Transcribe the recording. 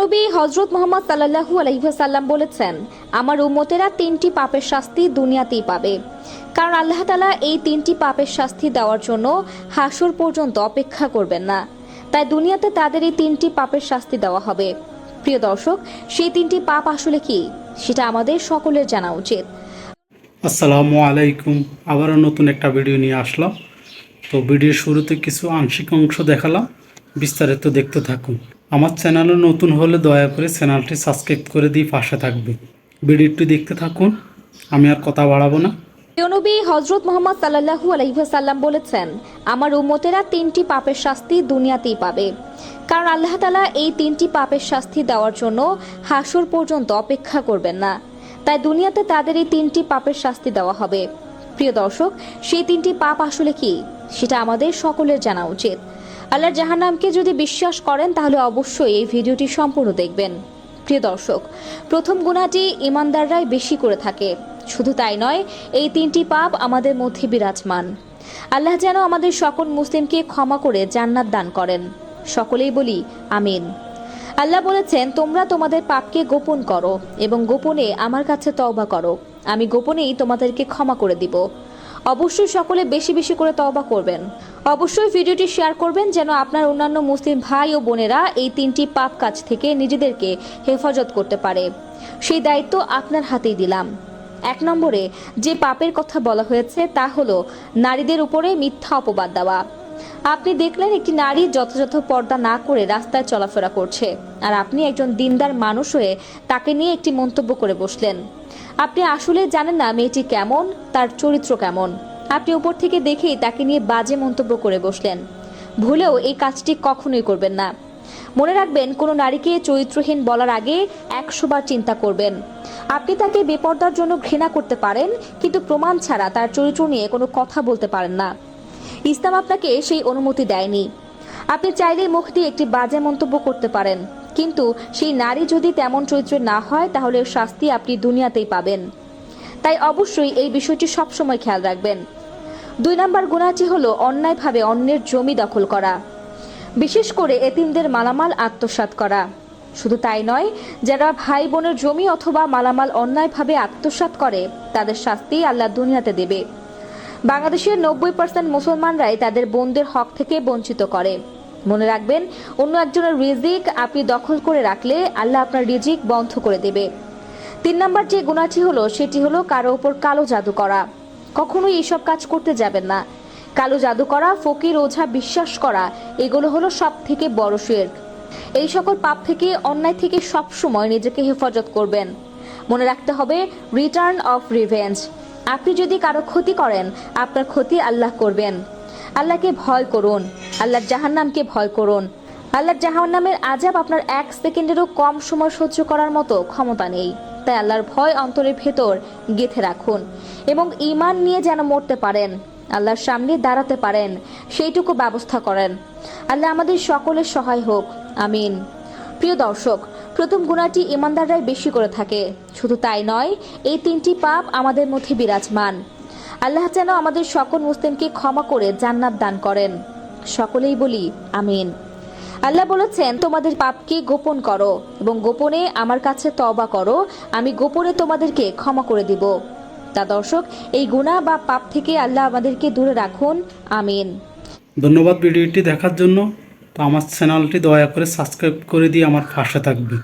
নবী হযরত মুহাম্মদ সাল্লাল্লাহু আলাইহি ওয়াসাল্লাম বলেছেন, আমার উম্মতেরা তিনটি পাপের শাস্তি দুনিয়াতেই পাবে, কারণ আল্লাহ তাআলা এই তিনটি পাপের শাস্তি দেওয়ার জন্য হাসর পর্যন্ত অপেক্ষা করবেন না। তাই দুনিয়াতে তাদের এই তিনটি পাপের শাস্তি দেওয়া হবে। প্রিয় দর্শক, সেই তিনটি পাপ আসলে কি সেটা আমাদের সকলের জানা উচিত। আসসালামু আলাইকুম। আবারও নতুন একটা ভিডিও নিয়ে আসলাম। তো ভিডিওর শুরুতে কিছু আংশিক অংশ দেখালাম, বিস্তারিত দেখতে থাকুন। আমার চ্যানেলে নতুন হলে দয়া করে চ্যানেলটি সাবস্ক্রাইব করে দিয়ে পাশে থাকবে। ভিডিওটি দেখতে থাকুন, আমি আর কথা বাড়াবো না। প্রিয় নবী হযরত মুহাম্মদ সাল্লাল্লাহু আলাইহি ওয়াসাল্লাম বলেছেন, আমার উম্মতেরা তিনটি পাপের শাস্তি দুনিয়াতেই পাবে, কারণ আল্লাহ তাআলা এই তিনটি পাপের শাস্তি দেওয়ার জন্য হাসর পর্যন্ত অপেক্ষা করবেন না। তাই দুনিয়াতে তাদের এই তিনটি পাপের শাস্তি দেওয়া হবে। প্রিয় দর্শক, সেই তিনটি পাপ আসলে কি সেটা আমাদের সকলের জানা উচিত। আল্লাহর জাহান্নামকে যদি বিশ্বাস করেন তাহলে অবশ্যই এই ভিডিওটি সম্পূর্ণ দেখবেন। প্রিয় দর্শক, প্রথম গুনাহটি ঈমানদাররাই বেশি করে থাকে। শুধু তাই নয়, এই তিনটি পাপ আমাদের মধ্যে বিরাজমান। আল্লাহ যেন আমাদের সকল মুসলিমকে ক্ষমা করে জান্নাত দান করেন। সকলেই বলি আমিন। আল্লাহ বলেছেন, তোমরা তোমাদের পাপকে গোপন করো এবং গোপনে আমার কাছে তওবা করো, আমি গোপনেই তোমাদেরকে ক্ষমা করে দিব। অবশ্যই সকলে বেশি বেশি করে তওবা করবেন। অবশ্যই ভিডিওটি শেয়ার করবেন যেন আপনার অন্যান্য মুসলিম ভাই ও বোনেরা এই তিনটি পাপ কাজ থেকে নিজেদেরকে হেফাজত করতে পারে। সেই দায়িত্ব আপনার হাতেই দিলাম। 1 নম্বরে যে পাপের কথা বলা হয়েছে তা হলো নারীদের উপরে মিথ্যা অপবাদ দেওয়া। আপনি দেখলেন একটি নারী যথাযথ পর্দা না করে রাস্তায় চলাফেরা করছে, আর আপনি একজন দিনদার মানুষ হয়ে তাকে নিয়ে একটি মন্তব্য করে বসলেন। আপনি আসলে জানেন না মেয়েটি কেমন, তার চরিত্র কেমন। আপনি উপর থেকে দেখেই তাকে নিয়ে বাজে মন্তব্য করে বসলেন। ভুলেও এই কাজটি কখনোই করবেন না। মনে রাখবেন, কোনো নারীকে চরিত্রহীন বলার আগে 100 বার চিন্তা করবেন। আপনি তাকে বেপর্দার জন্য ঘৃণা করতে পারেন, কিন্তু প্রমাণ ছাড়া তার চরিত্র নিয়ে কোনো কথা বলতে পারেন না। ইসলাম আপনাকে সেই অনুমতি দেয়নি। আপনি চাইলেই মুখ দিয়ে একটি বাজে মন্তব্য করতে পারেন, কিন্তু সেই নারী যদি তেমন চরিত্রের না হয় তাহলে শাস্তি আপনি দুনিয়াতেই পাবেন। তাই অবশ্যই এই বিষয়টি সবসময় খেয়াল রাখবেন। 2 নম্বর গুনাহটি হলো অন্যায়ভাবে অন্যের জমি দখল করা, বিশেষ করে এতিমদের মালামাল আত্মসাৎ করা। শুধু তাই নয়, যারা ভাই বোনের জমি অথবা মালামাল অন্যায়ভাবে আত্মসাৎ করে তাদের শাস্তি আল্লাহ দুনিয়াতে দেবে। বাংলাদেশের 90% মুসলমানরাই তাদের বোনদের হক থেকে বঞ্চিত করে। মনে রাখবেন, অন্য একজনের রিজিক আপনি দখল করে রাখলে আল্লাহ আপনার রিজিক বন্ধ করে দেবে। 3 নম্বর যে গুনাহটি হলো সেটি হলো কারো উপর কালো জাদু করা। কখনোই এইসব কাজ করতে যাবেন না। কালো জাদু করা, ফকির ওঝা বিশ্বাস করা, এগুলো হলো সব থেকে বড় শিরক। এই সকল পাপ থেকে, অন্যায় থেকে সবসময় নিজেকে হেফাজত করবেন। মনে রাখতে হবে, রিটার্ন অফ রিভেঞ্জ। আপনি যদি কারো ক্ষতি করেন, আপনার ক্ষতি আল্লাহ করবেন। আল্লাহকে ভয় করুন, আল্লাহর জাহান্নামকে ভয় করুন। আল্লাহর জাহান্নামের আযাব আপনার 1 সেকেন্ডেরও কম সময় সহ্য করার মতো ক্ষমতা নেই। তাই আল্লাহর ভয় অন্তরের ভেতর গেঁথে রাখুন এবং ঈমান নিয়ে যেন মরতে পারেন, আল্লাহর সামনে দাঁড়াতে পারেন, সেইটুকু ব্যবস্থা করেন। আল্লাহ আমাদের সকলের সহায় হোক, আমিন। প্রিয় দর্শক, প্রথম গুনাহটি ঈমানদাররাই বেশি করে থাকে। শুধু তাই নয়, এই তিনটি পাপ আমাদের মধ্যে বিরাজমান। আল্লাহ যেন আমাদের সকল মুসলিমকে ক্ষমা করে জান্নাত দান করেন। সকলেই বলি আমিন। আল্লাহ বলেছেন, তোমাদের পাপকে গোপন করো এবং গোপনে আমার কাছে তওবা করো, আমি গোপনে তোমাদেরকে ক্ষমা করে দিব। তা দর্শক, এই গুনাহ বা পাপ থেকে আল্লাহ আমাদেরকে দূরে রাখুন, আমিন। ধন্যবাদ ভিডিওটি দেখার জন্য। তো আমার চ্যানেলটি দয়া করে সাবস্ক্রাইব করে দিয়ে আমার পাশে থাকবে।